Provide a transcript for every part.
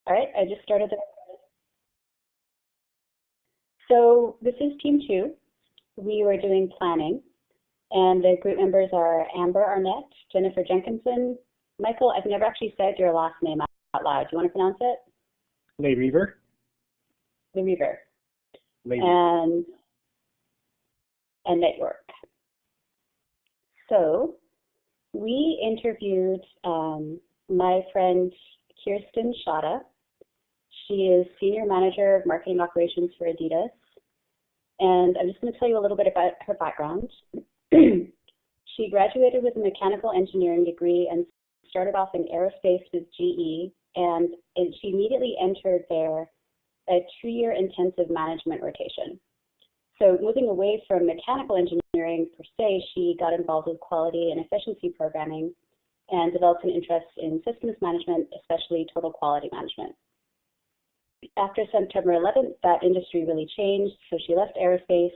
All right, I just started the. So this is team two. We were doing planning, and the group members are Amber Arnett, Jennifer Jenkinson, Michael. I've never actually said your last name out loud. Do you want to pronounce it? Lee Reaver. Lee Reaver. Lee. And Annette York. So we interviewed my friend Kirsten Shada. She is Senior Manager of Marketing Operations for Adidas. And I'm just going to tell you a little bit about her background. She graduated with a mechanical engineering degree and started off in aerospace with GE. And she immediately entered there a 2-year intensive management rotation. So moving away from mechanical engineering per se, she got involved with quality and efficiency programming and developed an interest in systems management, especially total quality management. After September 11th, that industry really changed, so she left aerospace.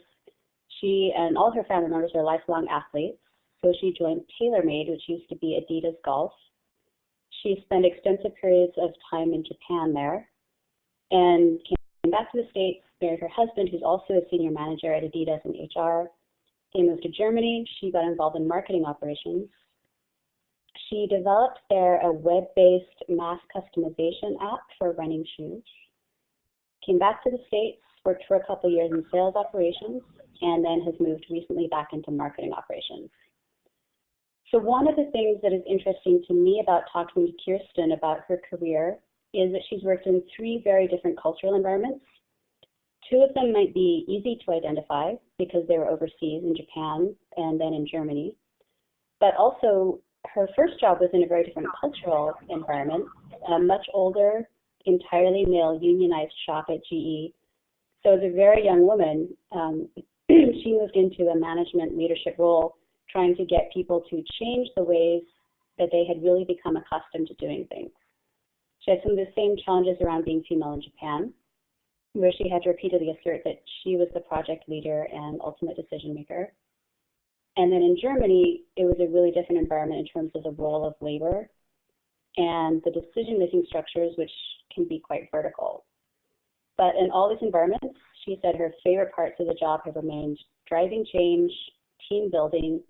She and all her family members are lifelong athletes, so she joined TaylorMade, which used to be Adidas Golf. She spent extensive periods of time in Japan there and came back to the States, married her husband, who's also a senior manager at Adidas in HR. They moved to Germany. She got involved in marketing operations. She developed there a web-based mass customization app for running shoes. Came back to the States, worked for a couple of years in sales operations, and then has moved recently back into marketing operations. So one of the things that is interesting to me about talking to Kirsten about her career is that she's worked in 3 very different cultural environments. 2 of them might be easy to identify because they were overseas in Japan and then in Germany. But also, her first job was in a very different cultural environment, a much older, entirely male unionized shop at GE. So as a very young woman, she moved into a management leadership role, trying to get people to change the ways that they had really become accustomed to doing things. She had some of the same challenges around being female in Japan, where she had to repeatedly assert that she was the project leader and ultimate decision maker. And then in Germany, it was a really different environment in terms of the role of labor and the decision-making structures, which can be quite vertical. But in all these environments, she said her favorite parts of the job have remained driving change, team building,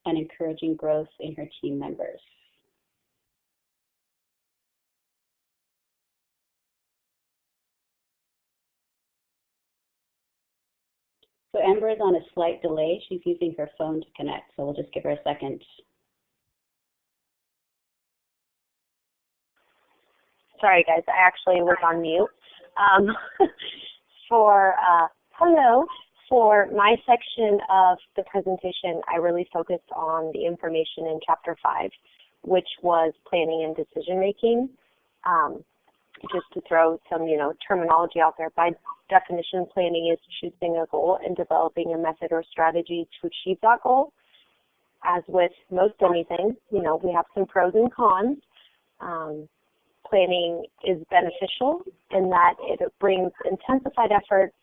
and encouraging growth in her team members. So Amber is on a slight delay. She's using her phone to connect, so we'll just give her a second. Sorry, guys, I actually was on mute. Hello. For my section of the presentation, I really focused on the information in Chapter 5, which was planning and decision making. Just to throw some, terminology out there. By definition, planning is choosing a goal and developing a method or strategy to achieve that goal. As with most anything, we have some pros and cons. Planning is beneficial in that it brings intensified efforts,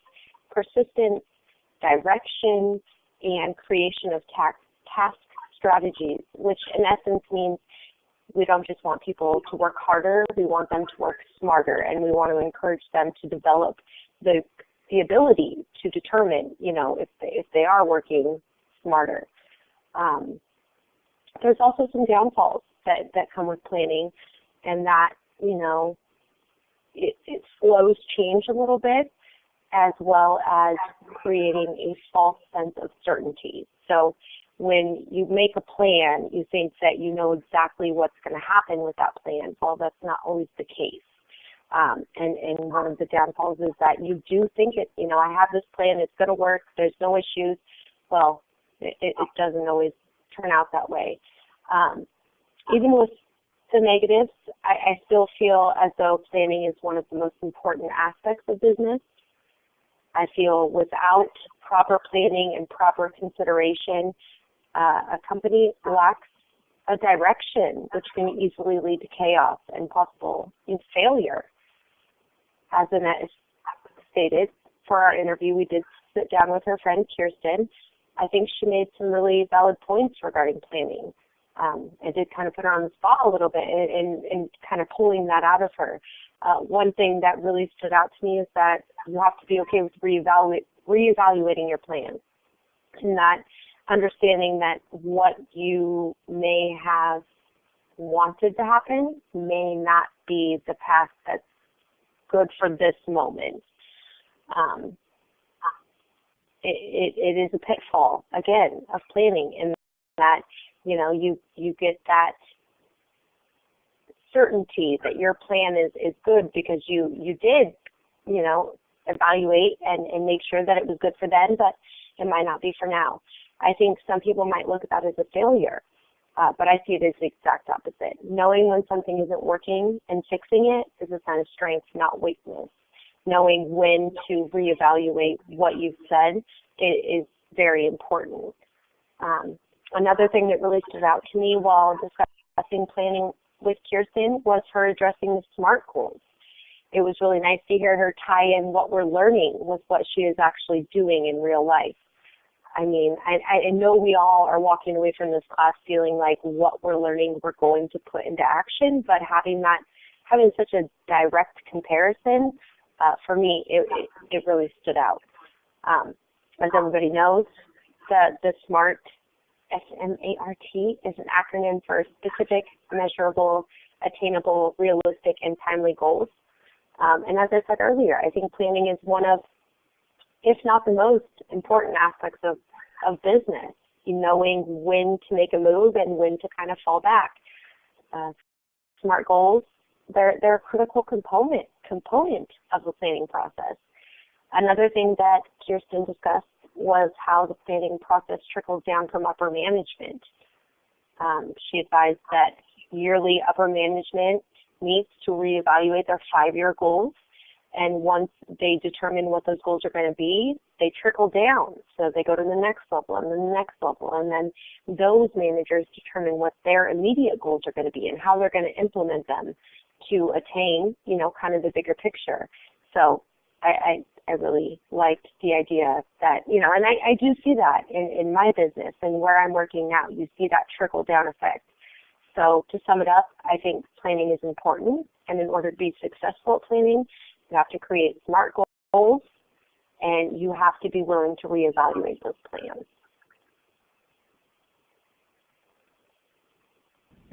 persistence, direction, and creation of task strategies, which in essence means we don't just want people to work harder, we want them to work smarter, and we want to encourage them to develop the ability to determine, if they are working smarter. There's also some downfalls that come with planning, and that, it slows change a little bit, as well as creating a false sense of certainty. So when you make a plan, you think that you know exactly what's going to happen with that plan. Well, that's not always the case. And one of the downfalls is that you do think I have this plan, it's going to work, there's no issues. Well, it doesn't always turn out that way. Even with the negatives, I still feel as though planning is one of the most important aspects of business. I feel without proper planning and proper consideration, a company lacks a direction, which can easily lead to chaos and possible failure. As Annette stated, for our interview, we did sit down with her friend Kirsten. I think she made some really valid points regarding planning. I did kind of put her on the spot a little bit and kind of pulling that out of her. one thing that really stood out to me is that you have to be okay with reevaluating your plans, and that understanding that what you may have wanted to happen may not be the path that's good for this moment. It is a pitfall, again, of planning, in that, you get that certainty that your plan is good because you did, evaluate and make sure that it was good for then, but it might not be for now. I think some people might look at that as a failure, but I see it as the exact opposite. Knowing when something isn't working and fixing it is a sign of strength, not weakness. Knowing when to reevaluate what you've said is very important. Another thing that really stood out to me while discussing planning with Kirsten was her addressing the SMART goals. It was really nice to hear her tie in what we're learning with what she is actually doing in real life. I mean, I know we all are walking away from this class feeling like what we're learning we're going to put into action, but having such a direct comparison, for me, it really stood out. As everybody knows, the SMART, S-M-A-R-T, is an acronym for specific, measurable, attainable, realistic, and timely goals. And as I said earlier, I think planning is one of, if not the most important aspects of business, knowing when to make a move and when to kind of fall back. SMART goals, they're a critical component of the planning process. Another thing that Kirsten discussed was how the planning process trickles down from upper management. She advised that yearly upper management meets to reevaluate their 5-year goals, and once they determine what those goals are going to be, they trickle down. So they go to the next level and then the next level, and then those managers determine what their immediate goals are going to be and how they're going to implement them to attain, kind of the bigger picture. So I really liked the idea that, and I do see that in my business and where I'm working now. You see that trickle down effect. So to sum it up, I think planning is important, and in order to be successful at planning, you have to create SMART goals, and you have to be willing to reevaluate those plans.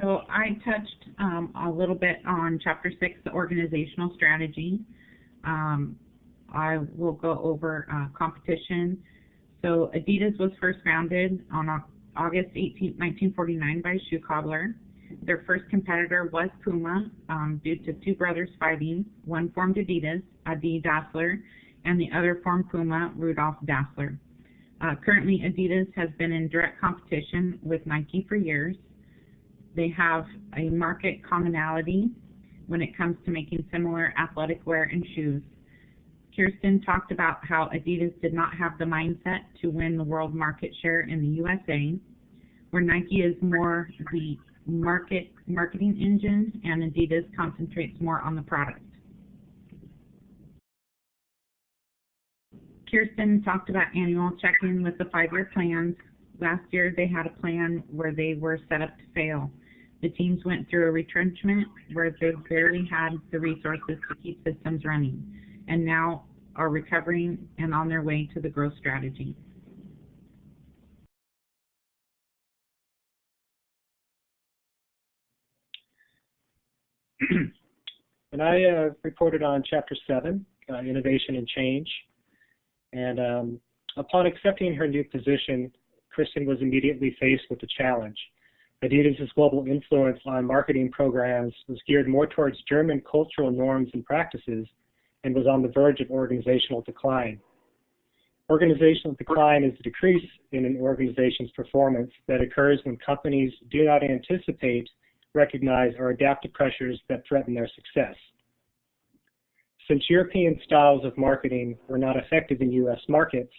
So I touched a little bit on Chapter 6, the organizational strategy. I will go over competition. So Adidas was first founded on August 18, 1949 by a shoe cobbler. Their first competitor was Puma, due to two brothers fighting. One formed Adidas, Adi Dassler, and the other formed Puma, Rudolf Dassler. Currently, Adidas has been in direct competition with Nike for years. They have a market commonality when it comes to making similar athletic wear and shoes. Kirsten talked about how Adidas did not have the mindset to win the world market share in the USA, where Nike is more the marketing engine and Adidas concentrates more on the product. Kirsten talked about annual check-in with the 5-year plans. Last year they had a plan where they were set up to fail. The teams went through a retrenchment where they barely had the resources to keep systems running, and now are recovering and on their way to the growth strategy. And I reported on Chapter 7, Innovation and Change. And upon accepting her new position, Kristen was immediately faced with a challenge. Adidas' global influence on marketing programs was geared more towards German cultural norms and practices and was on the verge of organizational decline. Organizational decline is a decrease in an organization's performance that occurs when companies do not anticipate, recognize, or adapt to pressures that threaten their success. Since European styles of marketing were not effective in U.S. markets,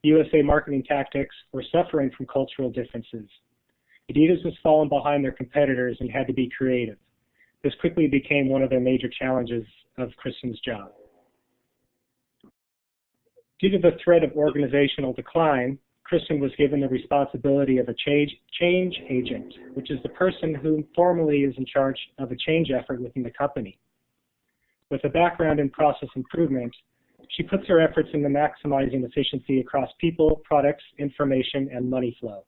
USA marketing tactics were suffering from cultural differences. Adidas was falling behind their competitors and had to be creative. This quickly became one of their major challenges of Kristen's job. Due to the threat of organizational decline, Kristen was given the responsibility of a change agent, which is the person who formally is in charge of a change effort within the company. With a background in process improvement, she puts her efforts into maximizing efficiency across people, products, information, and money flow.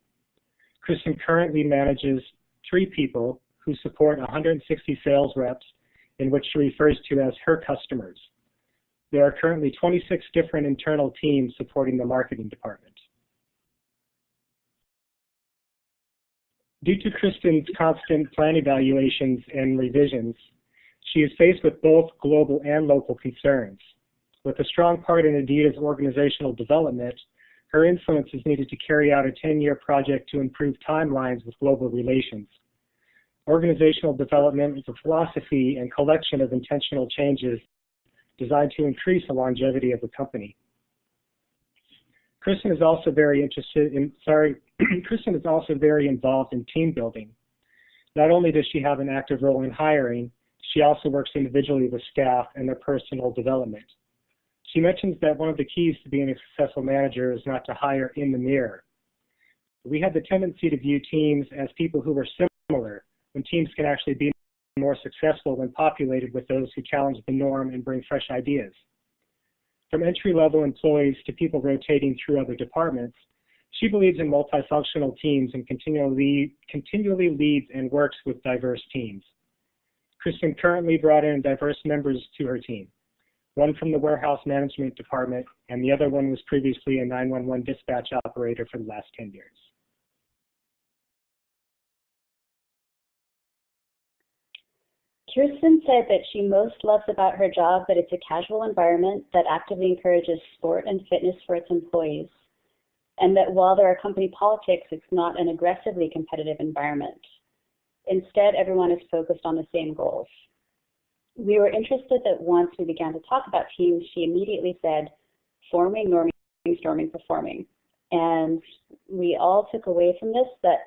Kristen currently manages 3 people who support 160 sales reps, in which she refers to as her customers. There are currently 26 different internal teams supporting the marketing department. Due to Kristen's constant plan evaluations and revisions, she is faced with both global and local concerns. With a strong part in Adidas organizational development, her influence is needed to carry out a 10-year project to improve timelines with global relations. Organizational development is a philosophy and collection of intentional changes designed to increase the longevity of the company. Kristen is also very involved in team building. Not only does she have an active role in hiring, she also works individually with staff and their personal development. She mentions that one of the keys to being a successful manager is not to hire in the mirror. We had the tendency to view teams as people who were similar, when teams can actually be more successful when populated with those who challenge the norm and bring fresh ideas. From entry-level employees to people rotating through other departments, she believes in multifunctional teams and continually leads and works with diverse teams. Kristen currently brought in diverse members to her team, one from the warehouse management department, and the other one was previously a 911 dispatch operator for the last 10 years. Kirsten said that she most loves about her job that it's a casual environment that actively encourages sport and fitness for its employees, and that while there are company politics, it's not an aggressively competitive environment. Instead, everyone is focused on the same goals. We were interested that once we began to talk about teams, she immediately said, forming, norming, storming, performing. And we all took away from this that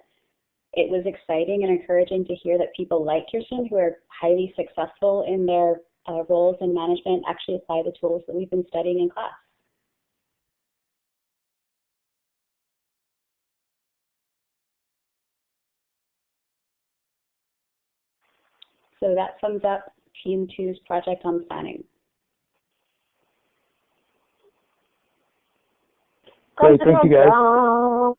it was exciting and encouraging to hear that people like Kirsten, who are highly successful in their roles in management, actually apply the tools that we've been studying in class. So that sums up Team 2's project on planning. Great, thank you guys.